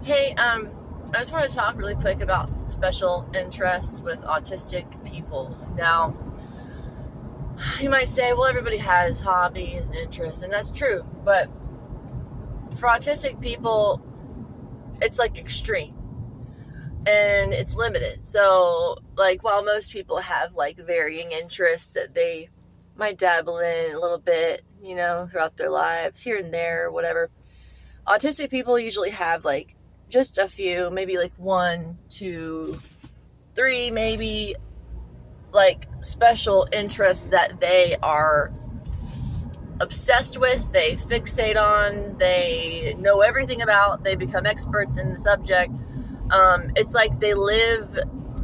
Hey, I just want to talk really quick about special interests with autistic people. Now, you might say, well, everybody has hobbies and interests, and that's true, but for autistic people, it's like extreme and it's limited. So, like, while most people have like varying interests that they might dabble in a little bit, throughout their lives, here and there, whatever, autistic people usually have like just a few, maybe like 1, 2, 3, maybe like special interests that they are obsessed with, they fixate on, they know everything about, they become experts in the subject. It's like they live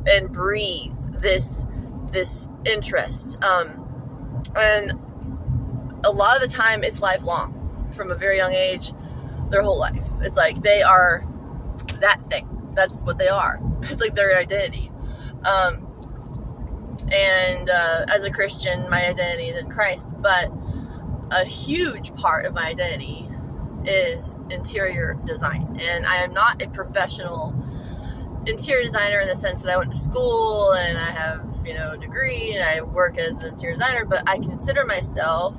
and breathe this interest. And a lot of the time it's lifelong, from a very young age, their whole life. It's like they are that thing. That's what they are. It's like their identity. And as a Christian, my identity is in Christ, but a huge part of my identity is interior design. And I am not a professional interior designer in the sense that I went to school and I have, a degree and I work as an interior designer, but I consider myself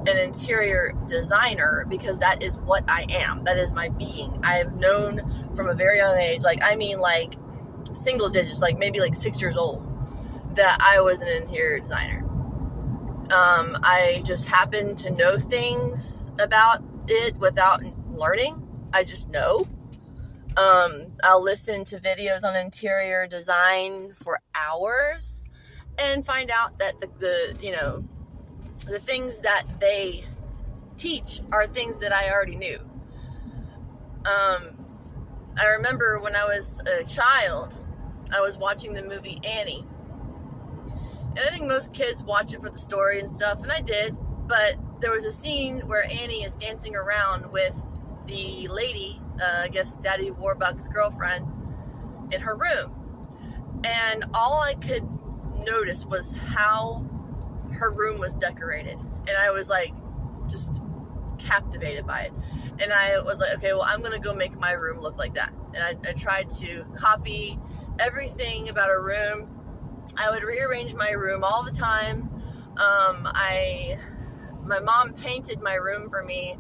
an interior designer because that is what I am. That is my being. I have known from a very young age, like single digits, like maybe like 6 years old, that I was an interior designer. I just happen to know things about it without learning. I just know. I'll listen to videos on interior design for hours and find out that the things that they teach are things that I already knew. I remember when I was a child, I was watching the movie Annie. And I think most kids watch it for the story and stuff, and I did, but there was a scene where Annie is dancing around with the lady, I guess Daddy Warbucks' girlfriend, in her room. And all I could notice was how her room was decorated. And I was like, just captivated by it. And I was like, okay, well, I'm going to go make my room look like that. And I tried to copy everything about her room. I would rearrange my room all the time. My mom painted my room for me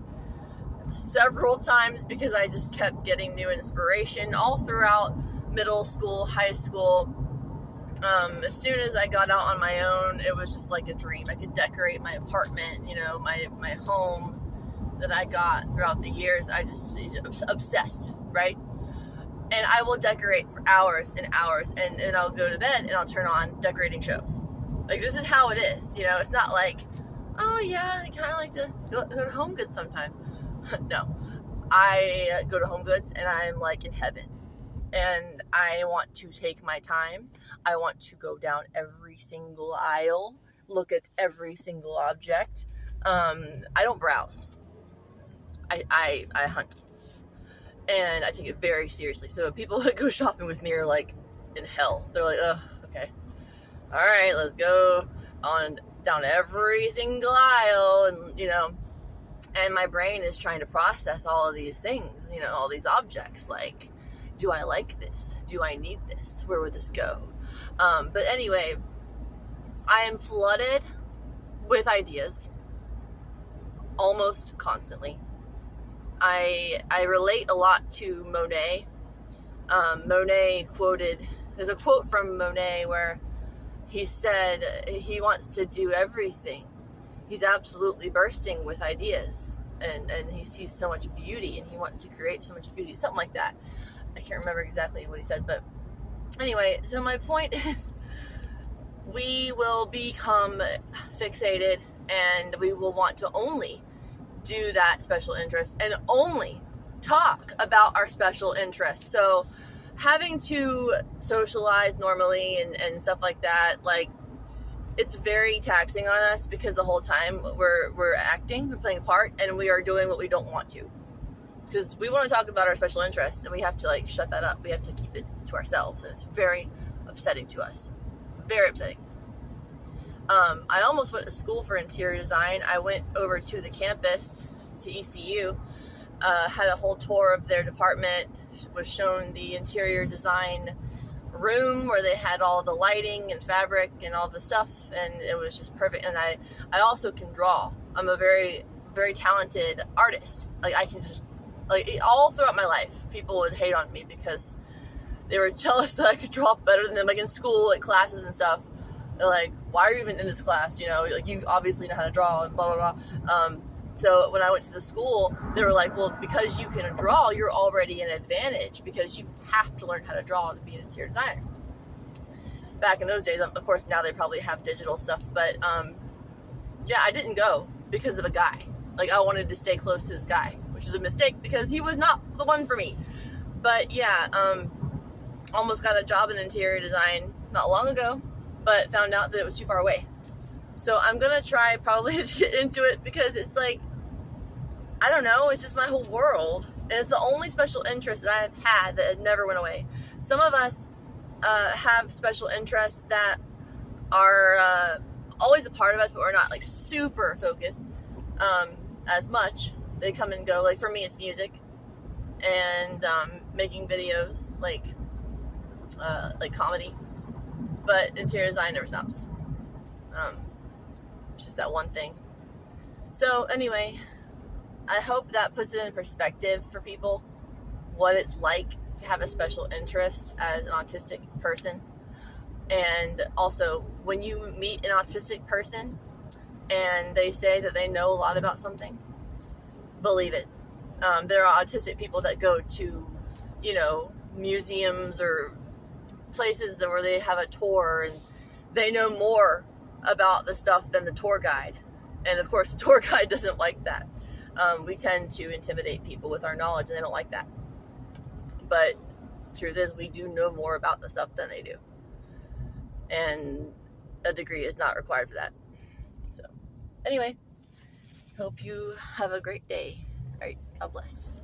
several times because I just kept getting new inspiration all throughout middle school, high school. As soon as I got out on my own, it was just like a dream. I could decorate my apartment, my homes that I got throughout the years. I just obsessed, right? And I will decorate for hours and hours, and then I'll go to bed and I'll turn on decorating shows. Like, this is how it is, It's not like, oh yeah, I kind of like to go to Home Goods sometimes. No, I go to Home Goods and I'm like in heaven. And I want to take my time. I want to go down every single aisle, look at every single object. I don't browse. I hunt. And I take it very seriously. So people that go shopping with me are like in hell. They're like, ugh, okay. All right, let's go on down every single aisle. And, and my brain is trying to process all of these things, all these objects. Like, do I like this? Do I need this? Where would this go? But anyway, I am flooded with ideas almost constantly. I relate a lot to Monet. There's a quote from Monet where he said he wants to do everything. He's absolutely bursting with ideas, and he sees so much beauty, and he wants to create so much beauty, something like that. I can't remember exactly what he said, but anyway, so my point is, we will become fixated, and we will want to only do that special interest and only talk about our special interests. So having to socialize normally and stuff like that, like, it's very taxing on us because the whole time we're acting, we're playing a part, and we are doing what we don't want to. Because we want to talk about our special interests, and we have to like shut that up. We have to keep it to ourselves, and it's very upsetting to us. Very upsetting. I almost went to school for interior design. I went over to the campus, to ECU, had a whole tour of their department, was shown the interior design room where they had all the lighting and fabric and all the stuff, and it was just perfect. And I also can draw. I'm a very, very talented artist. Like, I can just, like, all throughout my life, people would hate on me because they were jealous that I could draw better than them, like in school, like classes and stuff. They're like, why are you even in this class? You know, like, you obviously know how to draw and blah, blah, blah. So when I went to the school, they were like, well, because you can draw, you're already an advantage because you have to learn how to draw to be an interior designer. Back in those days, of course, now they probably have digital stuff, but yeah, I didn't go because of a guy. Like, I wanted to stay close to this guy, which is a mistake because he was not the one for me. But yeah, almost got a job in interior design not long ago, but found out that it was too far away. So I'm gonna try probably to get into it because it's like, I don't know, it's just my whole world. And it's the only special interest that I've had that never went away. Some of us have special interests that are always a part of us, but we're not like super focused as much. They come and go. Like, for me, it's music and making videos, like comedy. But interior design never stops. It's just that one thing. So anyway, I hope that puts it in perspective for people what it's like to have a special interest as an autistic person. And also, when you meet an autistic person and they say that they know a lot about something, believe it. There are autistic people that go to, you know, museums or places where they have a tour and they know more about the stuff than the tour guide. And of course, the tour guide doesn't like that. We tend to intimidate people with our knowledge, and they don't like that. But the truth is, we do know more about the stuff than they do. And a degree is not required for that. So, anyway, hope you have a great day. All right, God bless.